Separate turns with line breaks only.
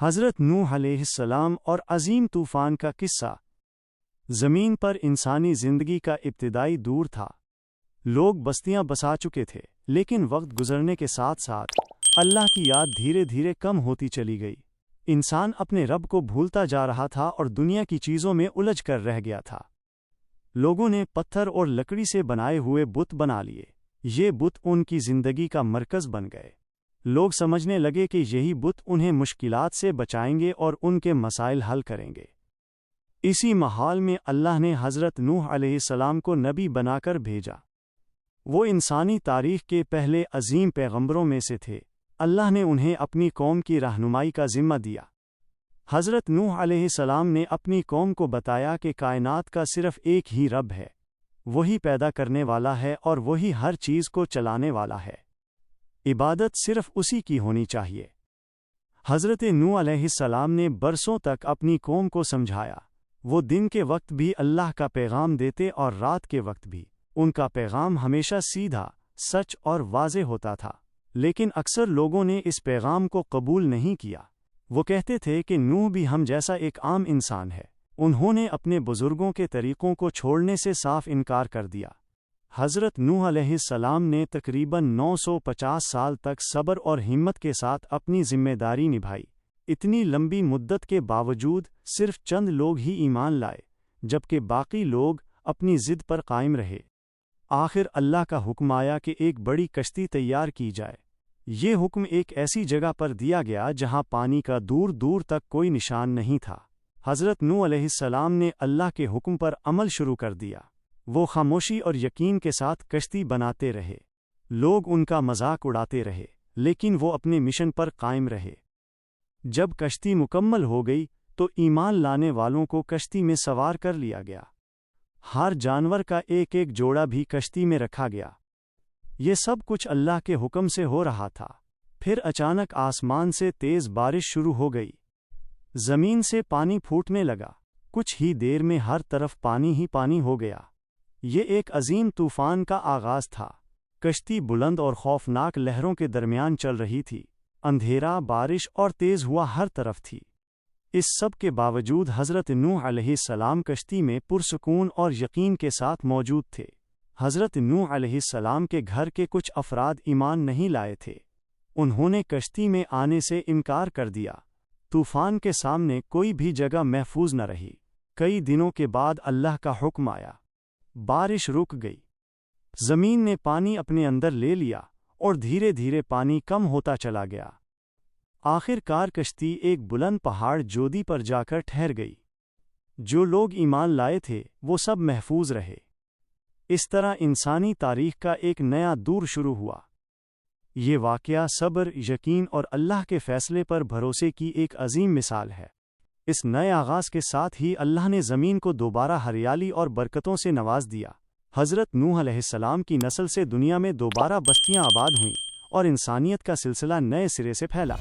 حضرت نوح علیہ السلام اور عظیم طوفان کا قصہ۔ زمین پر انسانی زندگی کا ابتدائی دور تھا۔ لوگ بستیاں بسا چکے تھے، لیکن وقت گزرنے کے ساتھ ساتھ اللہ کی یاد دھیرے دھیرے کم ہوتی چلی گئی۔ انسان اپنے رب کو بھولتا جا رہا تھا اور دنیا کی چیزوں میں الجھ کر رہ گیا تھا۔ لوگوں نے پتھر اور لکڑی سے بنائے ہوئے بت بنا لیے۔ یہ بت ان کی زندگی کا مرکز بن گئے۔ لوگ سمجھنے لگے کہ یہی بت انہیں مشکلات سے بچائیں گے اور ان کے مسائل حل کریں گے۔ اسی ماحول میں اللہ نے حضرت نوح علیہ السلام کو نبی بنا کر بھیجا۔ وہ انسانی تاریخ کے پہلے عظیم پیغمبروں میں سے تھے۔ اللہ نے انہیں اپنی قوم کی رہنمائی کا ذمہ دیا۔ حضرت نوح علیہ السلام نے اپنی قوم کو بتایا کہ کائنات کا صرف ایک ہی رب ہے، وہی پیدا کرنے والا ہے اور وہی ہر چیز کو چلانے والا ہے۔ عبادت صرف اسی کی ہونی چاہیے۔ حضرت نوح علیہ السلام نے برسوں تک اپنی قوم کو سمجھایا۔ وہ دن کے وقت بھی اللہ کا پیغام دیتے اور رات کے وقت بھی۔ ان کا پیغام ہمیشہ سیدھا، سچ اور واضح ہوتا تھا، لیکن اکثر لوگوں نے اس پیغام کو قبول نہیں کیا۔ وہ کہتے تھے کہ نوح بھی ہم جیسا ایک عام انسان ہے۔ انہوں نے اپنے بزرگوں کے طریقوں کو چھوڑنے سے صاف انکار کر دیا۔ حضرت نوح علیہ السلام نے تقریباً 950 سال تک صبر اور ہمت کے ساتھ اپنی ذمہ داری نبھائی۔ اتنی لمبی مدت کے باوجود صرف چند لوگ ہی ایمان لائے، جبکہ باقی لوگ اپنی ضد پر قائم رہے۔ آخر اللہ کا حکم آیا کہ ایک بڑی کشتی تیار کی جائے۔ یہ حکم ایک ایسی جگہ پر دیا گیا جہاں پانی کا دور دور تک کوئی نشان نہیں تھا۔ حضرت نوح علیہ السلام نے اللہ کے حکم پر عمل شروع کر دیا۔ وہ خاموشی اور یقین کے ساتھ کشتی بناتے رہے۔ لوگ ان کا مذاق اڑاتے رہے، لیکن وہ اپنے مشن پر قائم رہے۔ جب کشتی مکمل ہو گئی تو ایمان لانے والوں کو کشتی میں سوار کر لیا گیا۔ ہر جانور کا ایک ایک جوڑا بھی کشتی میں رکھا گیا۔ یہ سب کچھ اللہ کے حکم سے ہو رہا تھا۔ پھر اچانک آسمان سے تیز بارش شروع ہو گئی۔ زمین سے پانی پھوٹنے لگا۔ کچھ ہی دیر میں ہر طرف پانی ہی پانی ہو گیا۔ یہ ایک عظیم طوفان کا آغاز تھا۔ کشتی بلند اور خوفناک لہروں کے درمیان چل رہی تھی۔ اندھیرا، بارش اور تیز ہوا ہر طرف تھی۔ اس سب کے باوجود حضرت نوح علیہ السلام کشتی میں پرسکون اور یقین کے ساتھ موجود تھے۔ حضرت نوح علیہ السلام کے گھر کے کچھ افراد ایمان نہیں لائے تھے۔ انہوں نے کشتی میں آنے سے انکار کر دیا۔ طوفان کے سامنے کوئی بھی جگہ محفوظ نہ رہی۔ کئی دنوں کے بعد اللہ کا حکم آیا۔ بارش رک گئی۔ زمین نے پانی اپنے اندر لے لیا اور دھیرے دھیرے پانی کم ہوتا چلا گیا۔ آخر کار کشتی ایک بلند پہاڑ جودی پر جا کر ٹھہر گئی۔ جو لوگ ایمان لائے تھے وہ سب محفوظ رہے۔ اس طرح انسانی تاریخ کا ایک نیا دور شروع ہوا۔ یہ واقعہ صبر، یقین اور اللہ کے فیصلے پر بھروسے کی ایک عظیم مثال ہے۔ اس نئے آغاز کے ساتھ ہی اللہ نے زمین کو دوبارہ ہریالی اور برکتوں سے نواز دیا۔ حضرت نوح علیہ السلام کی نسل سے دنیا میں دوبارہ بستیاں آباد ہوئیں اور انسانیت کا سلسلہ نئے سرے سے پھیلا۔